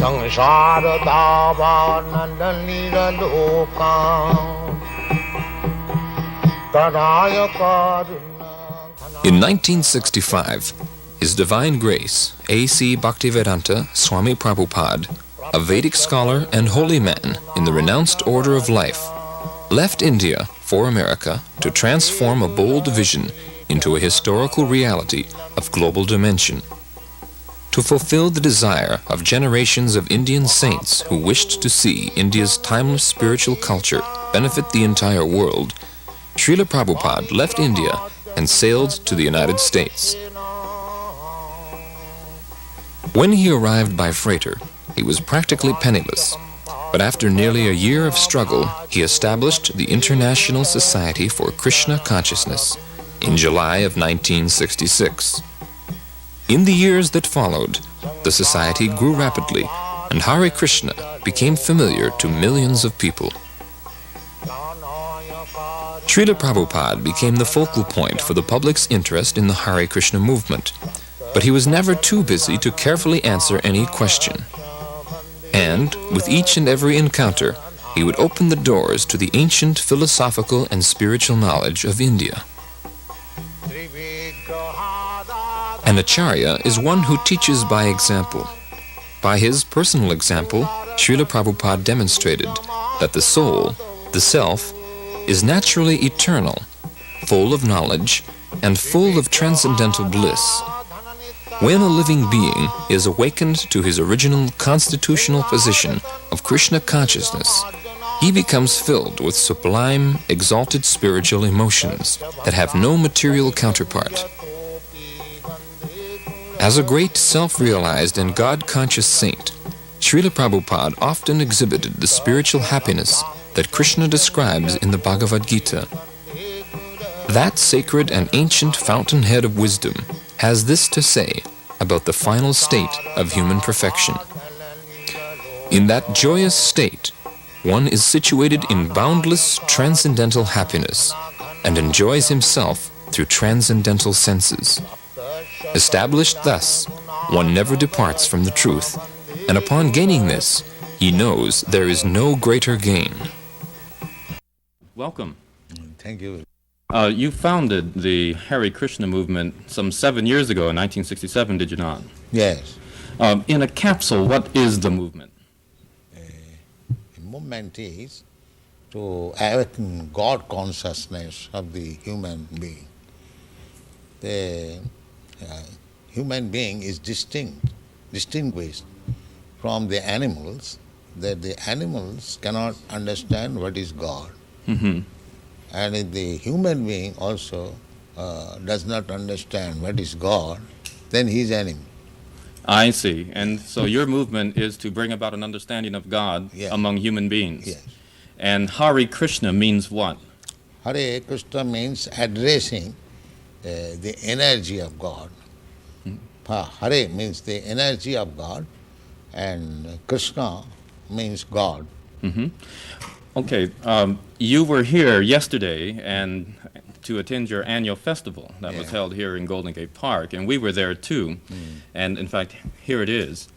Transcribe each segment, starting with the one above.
In 1965, His Divine Grace, A.C. Bhaktivedanta Swami Prabhupada, a Vedic scholar and holy man in the renounced order of life, left India for America to transform a bold vision into a historical reality of global dimension. To fulfill the desire of generations of Indian saints who wished to see India's timeless spiritual culture benefit the entire world, Srila Prabhupada left India and sailed to the United States. When he arrived by freighter, he was practically penniless, but after nearly a year of struggle, he established the International Society for Krishna Consciousness in July of 1966. In the years that followed, the society grew rapidly, and Hare Krishna became familiar to millions of people. Srila Prabhupada became the focal point for the public's interest in the Hare Krishna movement, but he was never too busy to carefully answer any question. And, with each and every encounter, he would open the doors to the ancient philosophical and spiritual knowledge of India. An Acharya is one who teaches by example. By his personal example, Srila Prabhupada demonstrated that the soul, the self, is naturally eternal, full of knowledge, and full of transcendental bliss. When a living being is awakened to his original constitutional position of Krishna consciousness, he becomes filled with sublime, exalted spiritual emotions that have no material counterpart. As a great self-realized and God-conscious saint, Srila Prabhupada often exhibited the spiritual happiness that Krishna describes in the Bhagavad Gita. That sacred and ancient fountainhead of wisdom has this to say about the final state of human perfection. In that joyous state, one is situated in boundless transcendental happiness and enjoys himself through transcendental senses. Established thus, one never departs from the truth, and upon gaining this, he knows there is no greater gain. Welcome. Thank you. You founded the Hare Krishna movement some 7 years ago in 1967, did you not? Yes. In a capsule, what is the movement? The movement is to awaken God consciousness of the human being. The human being is distinguished from the animals, that the animals cannot understand what is God. Mm-hmm. And if the human being also does not understand what is God, then he is enemy. I see. And so your movement is to bring about an understanding of God among human beings. Yes. And Hare Krishna means what? Hare Krishna means addressing the energy of God. Hare means the energy of God, and Krishna means God. Mm-hmm. Okay, you were here yesterday and to attend your annual festival that was held here in Golden Gate Park, and we were there too. And in fact, here it is.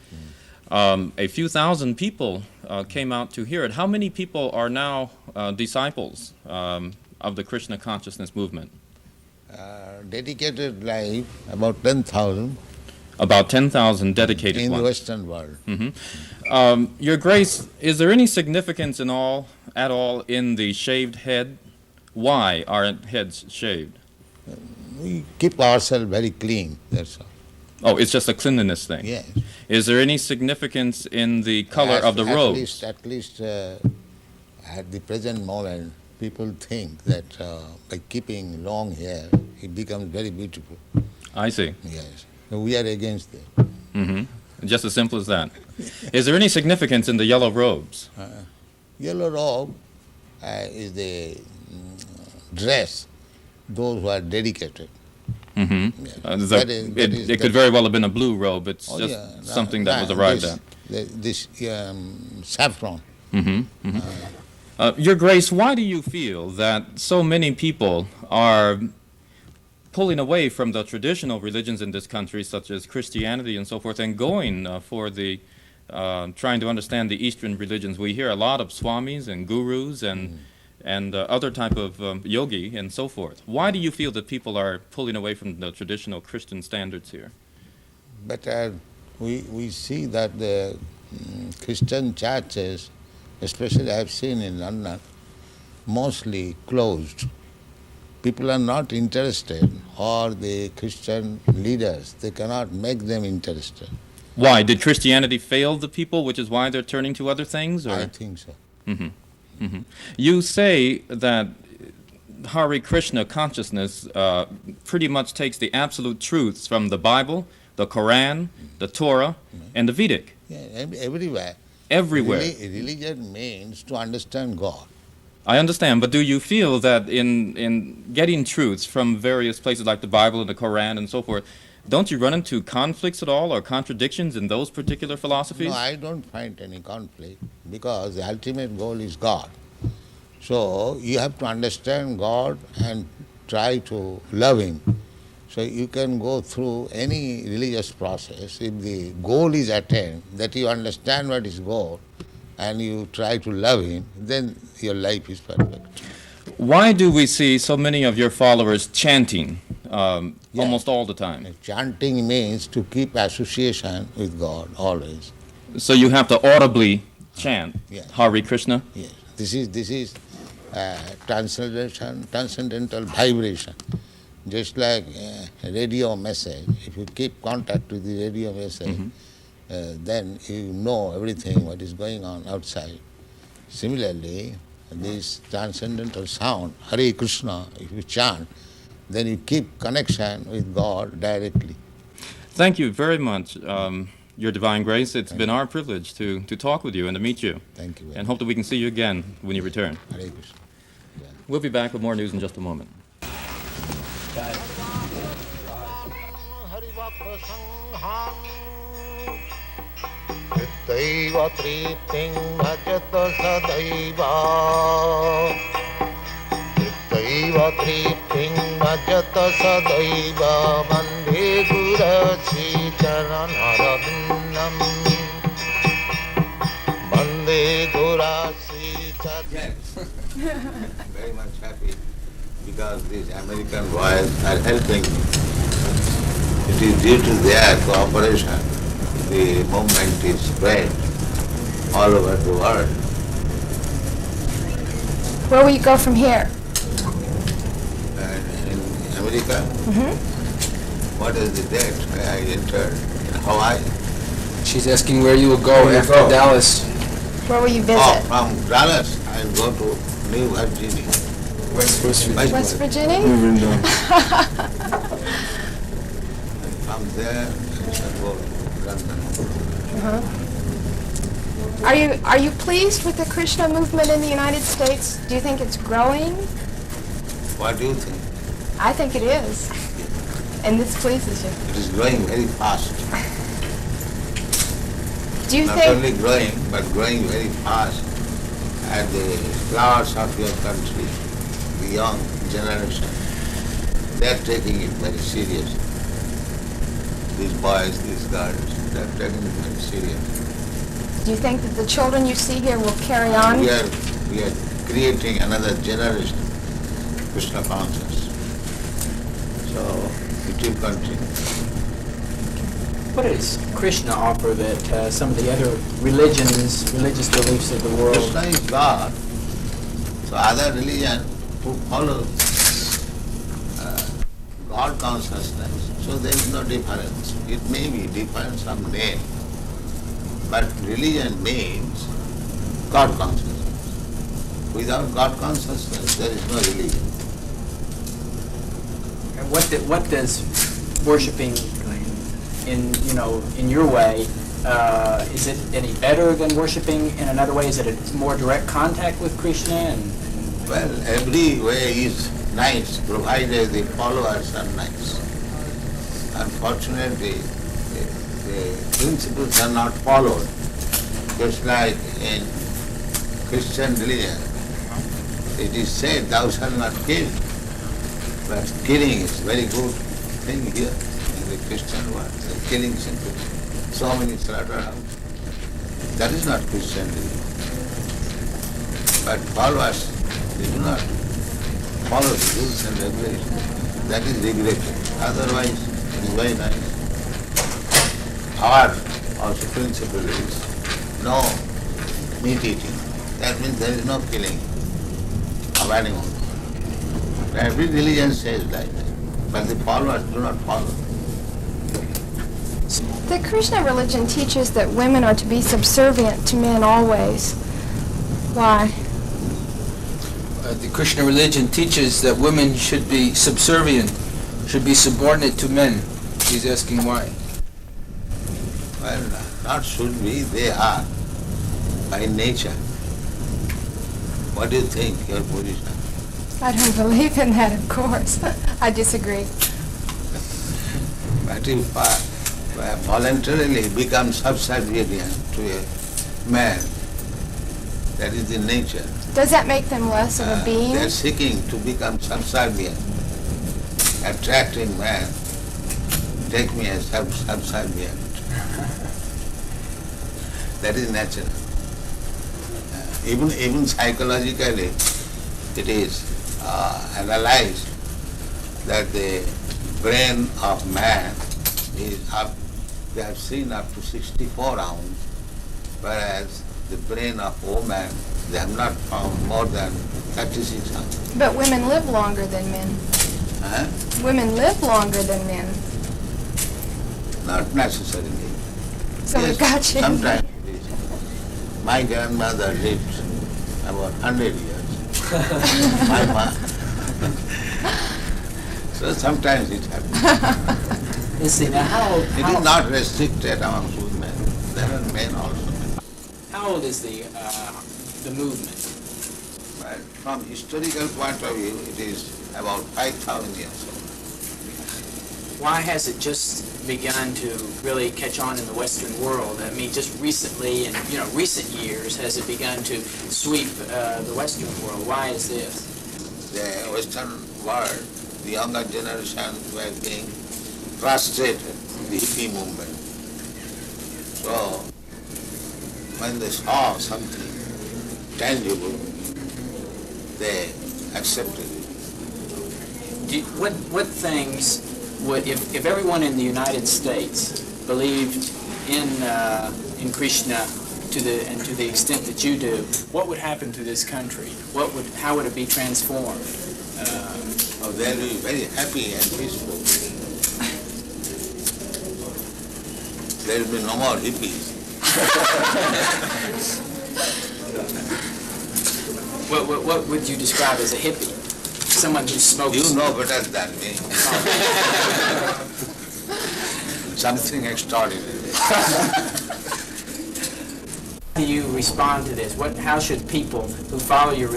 A few thousand people came out to hear it. How many people are now disciples of the Krishna consciousness movement? Dedicated life, about 10,000. About 10,000 dedicated in ones. the Western world. Mm-hmm. Your Grace, is there any significance at all in the shaved head? Why are heads shaved? We keep ourselves very clean, that's all. Oh, it's just a cleanliness thing? Yes. Is there any significance in the color of the robes? At least at the present moment, people think that by keeping long hair, it becomes very beautiful. I see. Yes. So we are against it. Mm-hmm. Just as simple as that. Is there any significance in the yellow robes? Yellow robe is the dress, those who are dedicated. Mm-hmm. Yes. It could very well have been a blue robe. It's something that was arrived at. This saffron. Mm-hmm. Mm-hmm. Your Grace, why do you feel that so many people are pulling away from the traditional religions in this country, such as Christianity and so forth, and going for the trying to understand the Eastern religions, we hear a lot of swamis and gurus and other type of yogi and so forth. Why do you feel that people are pulling away from the traditional Christian standards here? But we see that the Christian churches, especially I have seen in London, mostly closed. People are not interested, or the Christian leaders, they cannot make them interested. Why? Did Christianity fail the people, which is why they're turning to other things? Or? I think so. You say that Hare Krishna consciousness pretty much takes the absolute truths from the Bible, the Quran, the Torah, and the Vedic. Yeah, everywhere. Everywhere. Religion means to understand God. I understand, but do you feel that in getting truths from various places like the Bible and the Quran and so forth, don't you run into conflicts at all or contradictions in those particular philosophies? No, I don't find any conflict, because the ultimate goal is God. So you have to understand God and try to love Him. So you can go through any religious process. If the goal is attained, that you understand what is goal, and you try to love Him, then your life is perfect. Why do we see so many of your followers chanting almost all the time? Chanting means to keep association with God always. So you have to audibly chant Hare Krishna? Yes. This is transcendental vibration. Just like a radio message, if you keep contact with the radio message, then you know everything what is going on outside. Similarly, this transcendental sound, Hare Krishna, if you chant, then you keep connection with God directly. Thank you very much, Your Divine Grace. It's been our privilege to talk with you and to meet you. Thank you very And much. hope that we can see you again when you return. Hare Krishna. We'll be back with more news in just a moment. Daiva tripting bhajata sadaiva. Daiva tripting bhajata sadaiva. Vande Gurasi charanarabindam. Vande Gurasi charanarabindam. Very much happy because these American boys are helping me. It is due to their cooperation the movement is spread all over the world. Where will you go from here? In America, what is the date where I entered? In Hawaii. She's asking where you will go Where you after go? Dallas. Where will you visit? Oh, from Dallas, I'll go to New Virginia. West Virginia. West Virginia? From there, I shall go to London. Are you pleased with the Krishna movement in the United States? Do you think it's growing? What do you think? I think it is. And this pleases you. It is growing very fast. Do you Not think only growing, but growing very fast. And the flowers of your country, the young generation, they are taking it very seriously. These boys, these girls, they are taking it very seriously. do you think that the children you see here will carry on? We are creating another generation, Krishna conscious. So it will continue. What does Krishna offer that some of the other religious beliefs of the world? Krishna is God. So other religion who follow God consciousness, so there is no difference. It may be different some name, but religion means God consciousness. Without God consciousness, there is no religion. And what does worshiping in your way, is it any better than worshiping in another way? Is it a more direct contact with Krishna? Well, every way is nice, provided the followers are nice. Unfortunately, the principles are not followed. Just like in Christian religion, it is said, thou shalt not kill. But killing is very good thing here in the Christian world. The killing simply, so many slaughterhouses. That is not Christian religion. But followers, they do not follow the rules and regulations. That is regretted. Otherwise, it is very nice. Our also principle is no meat eating. That means there is no killing of animals. Every religion says like that, but the followers do not follow. The Krishna religion teaches that women are to be subservient to men always. Why? The Krishna religion teaches that women should be subservient, should be subordinate to men. He's asking why. Well, not should be, they are, by nature. What do you think, your position? I don't believe in that, of course. I disagree. But if voluntarily become subservient to a man, that is the nature. Does that make them less of a being? They are seeking to become subservient, attracting man. Take me as subservient. That is natural. Even psychologically, it is analyzed that the brain of man is up, they have seen up to 64 ounces, whereas the brain of woman, they have not found more than 36 ounces. But women live longer than men. Huh? Women live longer than men. Not necessarily. So we got you. Sometimes it is. My grandmother lived about 100 years. My mother. So sometimes it happens. Let's see, now It is not restricted amongst women. There are men also. how old is the movement? But from historical point of view, it is about 5,000 years old. Why has it just begun to really catch on in the Western world? I mean, just recently, in recent years, has it begun to sweep the Western world? Why is this? The Western world, the younger generation were being frustrated, the hippie movement. So, when they saw something tangible, they accepted it. What things would, if everyone in the United States believed in Krishna to the extent that you do, what would happen to this country? How would it be transformed? They'll be very happy and peaceful. There will be no more hippies. What would you describe as a hippie? Someone who smokes. You know better than me. Something extraordinary. How do you respond to this? How should people who follow your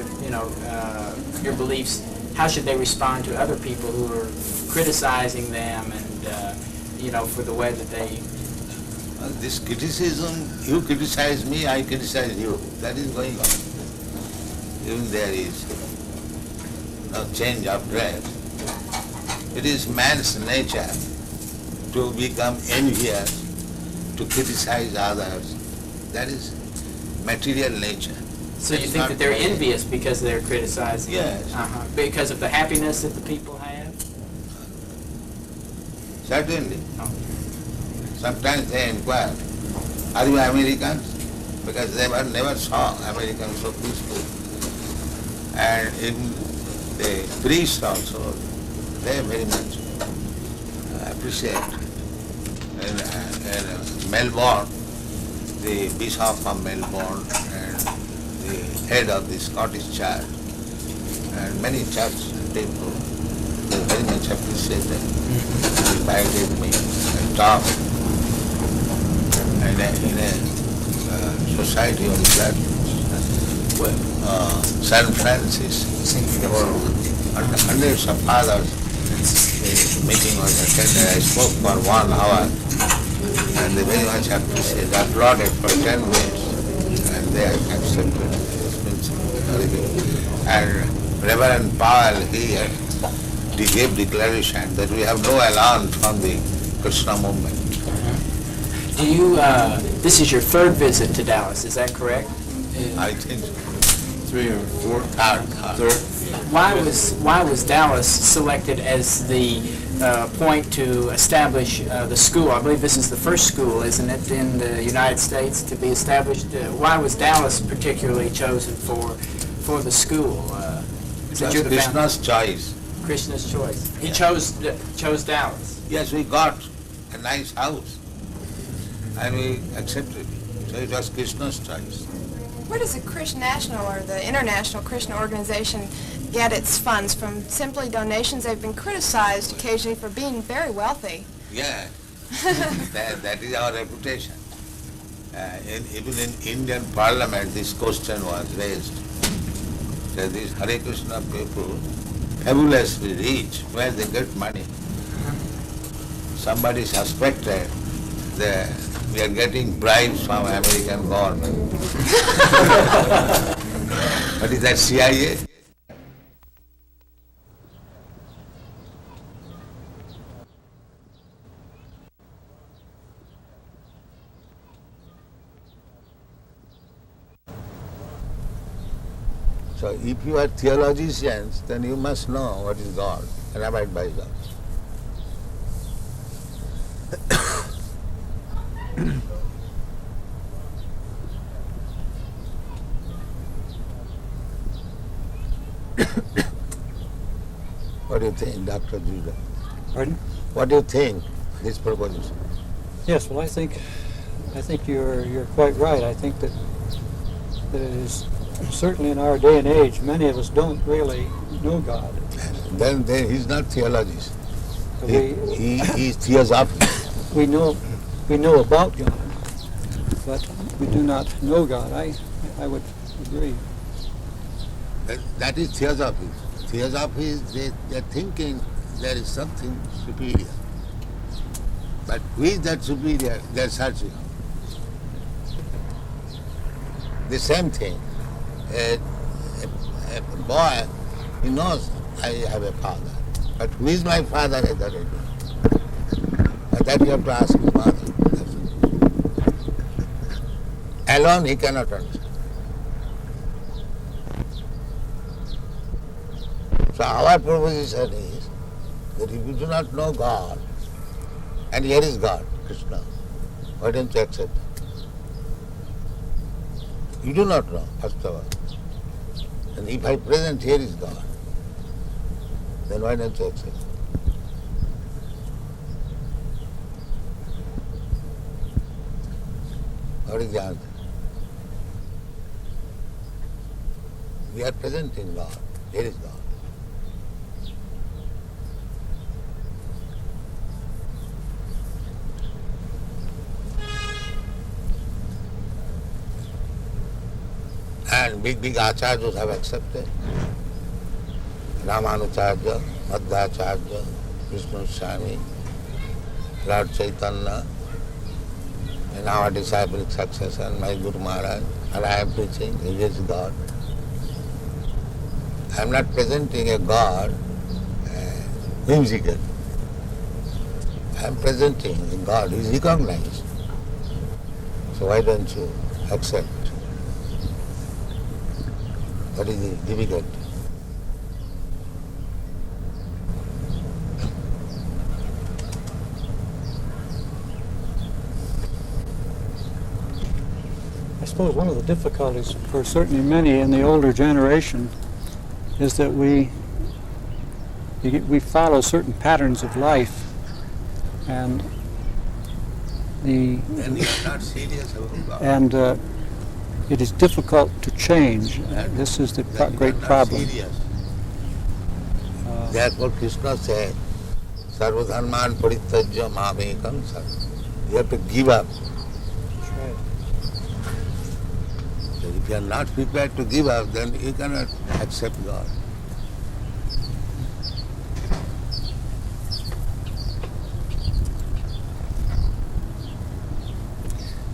your beliefs? How should they respond to other people who are criticizing them and for the way that they? This criticism, you criticize me, I criticize you. That is going on. Even there is no change of dress. It is man's nature to become envious, to criticize others. That is material nature. So you think that they're envious because they're criticizing? Yes. Because of the happiness that the people have? Certainly. Oh. Sometimes they inquire, are you Americans? Because they never saw Americans so peaceful. And in the priests also, they very much appreciate. In Melbourne, the Bishop of Melbourne and the head of the Scottish Church and many church people, they very much appreciated. Invited me and talked. In a society on the platform, San Francis, there were hundreds of fathers. The meeting was attended. I spoke for 1 hour, and they very much appreciated. I applauded for 10 minutes, and they accepted. Very good. And Reverend Powell, he gave declaration that we have no alarm from the Krishna movement. Do you, this is your third visit to Dallas, is that correct? I think so. 3 or 4. Third. Why was Dallas selected as the point to establish the school? I believe this is the first school, isn't it, in the United States to be established? Why was Dallas particularly chosen for the school? Since you're the Krishna's choice. Krishna's choice. He chose Dallas. Yes, we got a nice house and we accepted. So it was Krishna's choice. Where does the Krishna National or the International Krishna Organization get its funds? From simply donations? They've been criticized occasionally for being very wealthy. Yeah, that is our reputation. Even in Indian Parliament, this question was raised. So these Hare Krishna people, fabulously rich, where they get money. Somebody suspected that we are getting bribes from American government. What is that, CIA? So if you are theologians, then you must know what is God and abide by God. What do you think, Dr. Judah? Pardon? What do you think, this proposition? Yes, well, I think you're quite right. I think that it is certainly in our day and age, many of us don't really know God. Then he's not theologist. We He's theosophist. we know about God, but we do not know God. I would agree. That is theosophy. Theosophy is they're thinking there is something superior. But who is that superior? They're searching. The same thing. A boy, he knows I have a father. But who is my father? I don't know. And that you have to ask his mother. Alone he cannot understand. So our proposition is that if you do not know God, and here is God, Krishna, why don't you accept it? You do not know, first of all. And if I present here is God, then why don't you accept it? What is the answer? We are presenting God. Here is God. And big Acharyas have accepted. Ramanucharya, Madhvacharya, Vishnu Swami, Lord Chaitanya, and our disciplic successor, my Guru Maharaj, and I am preaching, he is God. I am not presenting a God whimsical. I am presenting a God who is recognized. So why don't you accept? What is the difficulty? I suppose one of the difficulties for certainly many in the older generation is that we follow certain patterns of life, and Then you are not serious about God. and it is difficult to change. This is the Then you great are not problem. serious. Therefore Krishna said, Sarvadharman parityajya mamekam sar. You have to give up. That's right. So if you are not prepared to give up, then you cannot accept God.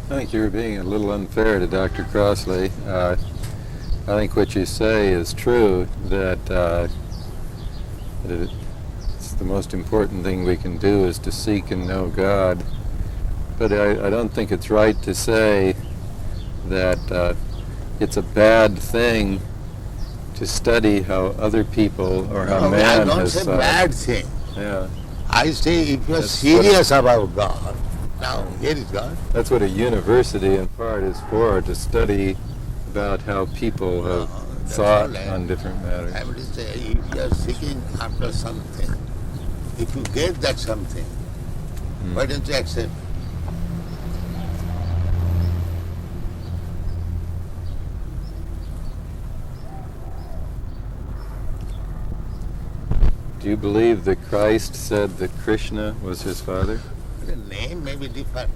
I think you're being a little unfair to Dr. Crossley. I think what you say is true, that it's the most important thing we can do is to seek and know God. But I don't think it's right to say that it's a bad thing to study how other people or how No, I man don't has say bad thing. Yeah, I say if you are That's serious about God, now here is God. that's what a university in part is for, to study about how people have That's thought all right. on different matters. I would say if you are seeking after something, if you get that something, why don't you accept? Do you believe that Christ said that Krishna was his father? The name may be different.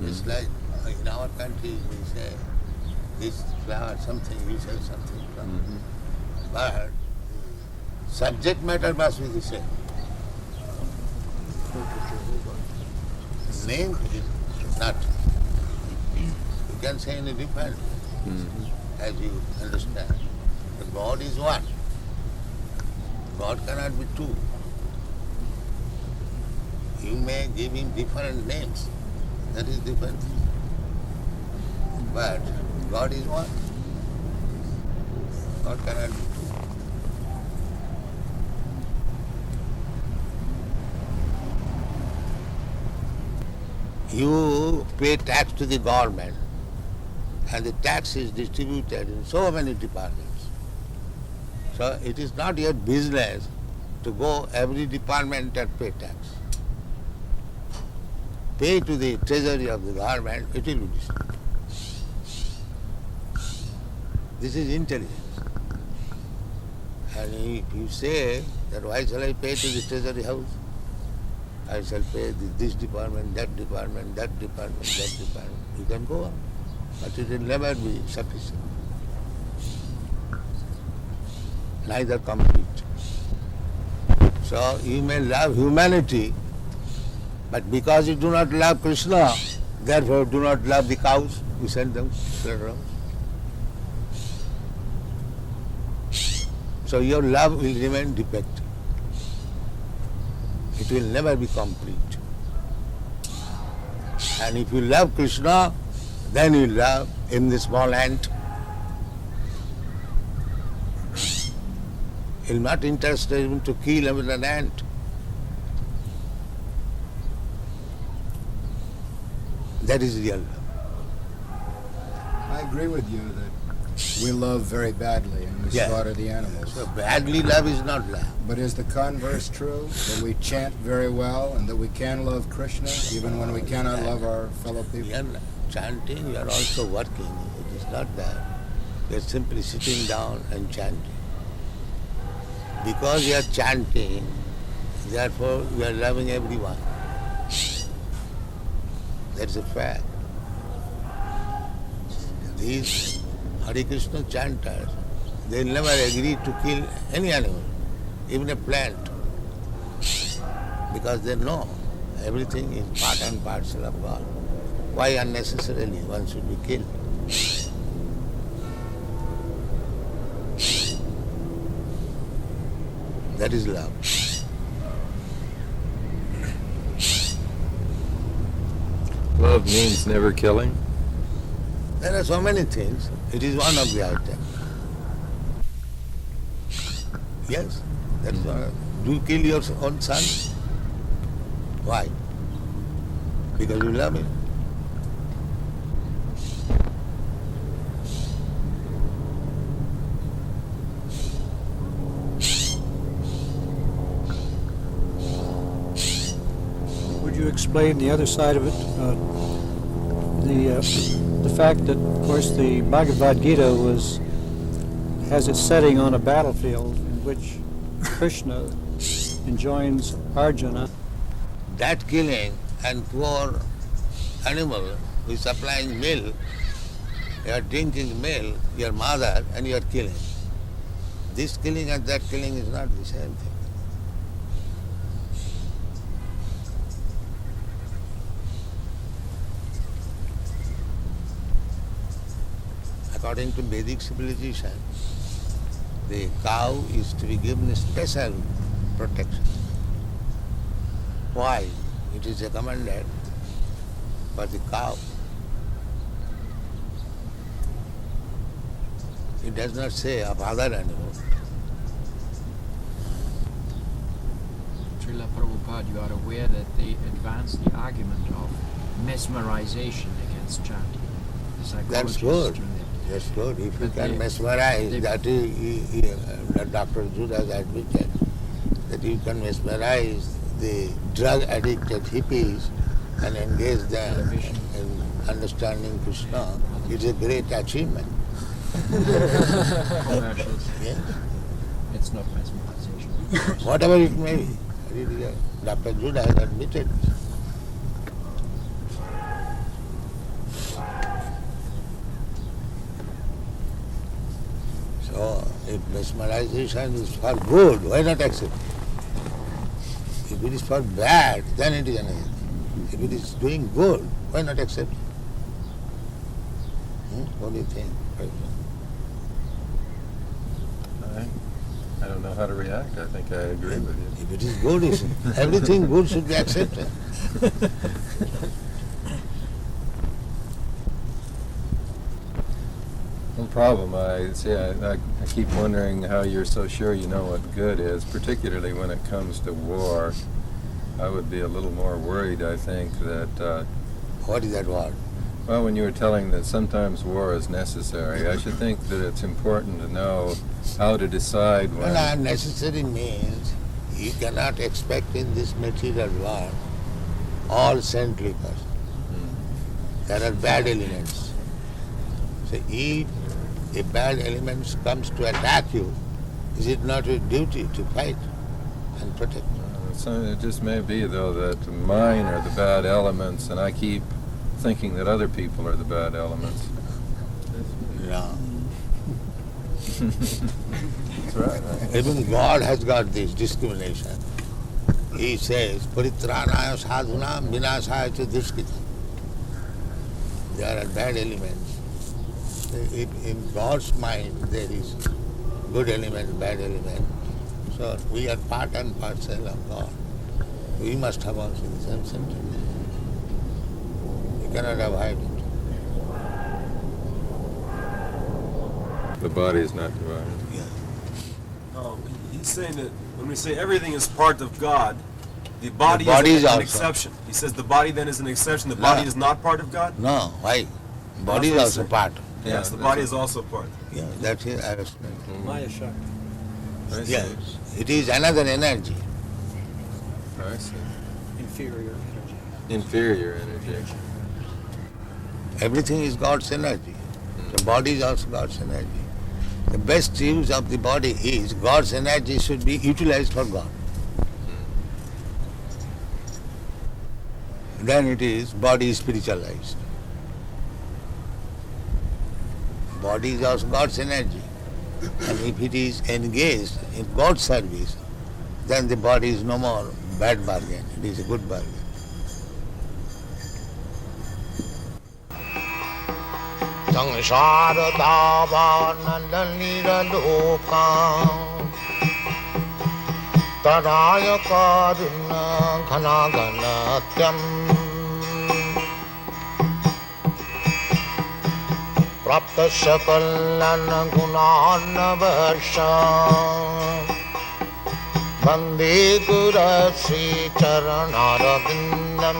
It's like in our country we say this flower something, we say something. But subject matter must be the same. Name is not. You can say any different, as you understand. But God is one. God cannot be two. You may give him different names. That is different. But God is one. God cannot be two. You pay tax to the government, and the tax is distributed in so many departments. So it is not your business to go every department and pay tax. Pay to the treasury of the government, it will be distributed. This is intelligence. And if you say that why shall I pay to the treasury house? I shall pay this department, that department, that department, that department. You can go on, but it will never be sufficient. Neither complete. So you may love humanity, but because you do not love Krishna, therefore do not love the cows, you send them slaughterhouse. So your love will remain defective. It will never be complete. And if you love Krishna, then you love him, the small ant. You're not interested even to kill him with an ant. That is real love. I agree with you that we love very badly and we slaughter the animals. So badly love is not love. But is the converse true? That we chant very well and that we can love Krishna even when we cannot love our fellow people? You are chanting, you are also working. It is not that. You are simply sitting down and chanting. Because you are chanting, therefore you are loving everyone. That's a fact. These Hare Krishna chanters, they never agree to kill any animal, even a plant, because they know everything is part and parcel of God. Why unnecessarily one should be killed? That is love. Love means never killing. There are so many things. It is one of the items. Yes, that's one. Do you kill your own son? Why? Because you love him. Would you explain the other side of it? The fact that, of course, the Bhagavad Gita has its setting on a battlefield in which Krishna enjoins Arjuna. That killing and poor animal who is supplying milk, you are drinking milk, your mother, and you are killing. This killing and that killing is not the same thing. According to Vedic civilization, the cow is to be given a special protection. Why? It is recommended for the cow. It does not say of other animals. Srila Prabhupada, you are aware that they advanced the argument of mesmerization against chanting. The That's psychologists good. do that. That's good. If you But can they- mesmerize, they- that Dr. Judas admitted, that you can mesmerize the drug-addicted hippies and engage them Television. in understanding Krishna. It's a great achievement. Commercials. Yes. It's not mesmerization. Whatever it may be. Dr. Judas admitted. So, if mesmerization is for good, why not accept it? If it is for bad, then it is anything. If it is doing good, why not accept it? What do you think? I don't know how to react. I think I agree with you. If it is good, everything good should be accepted. No problem. I keep wondering how you're so sure you know what good is, particularly when it comes to war. I would be a little more worried, I think, that, What is that word? well, when you were telling that sometimes war is necessary, I should think that it's important to know how to decide when... Well, necessary means you cannot expect in this material world all saintly persons. There are bad elements. So if a bad element comes to attack you, is it not your duty to fight and protect? So it just may be, though, that mine are the bad elements, and I keep thinking that other people are the bad elements. No. That's right. Even God has got this discrimination. He says, Paritranaya sadhunam vinasaya cha dushkritam. There are bad elements. In God's mind there is good element, bad element. So we are part and parcel of God. We must have also the same sentiment. You cannot avoid it. The body is not divided. He's saying that when we say everything is part of God, the body, body is is an also. exception. He says the body then is an exception. The body No. is not part of God? No, why? Body is what also he's part. Yes, the body is also part. Yeah, that's it. I was Maya Shakti. I see. Yes, it is another energy. I see. Inferior energy. Inferior energy. Everything is God's energy. The body is also God's energy. The best use of the body is God's energy should be utilized for God. Then it is body spiritualized. Body is also God's energy. And if it is engaged in God's service, then the body is no more bad bargain. It is a good bargain. Sangsara davanandalira lokam Taraya karuna ghana ghanatyam Prapta sakalana gunana varsha Vande Gura Sri Charanarabindam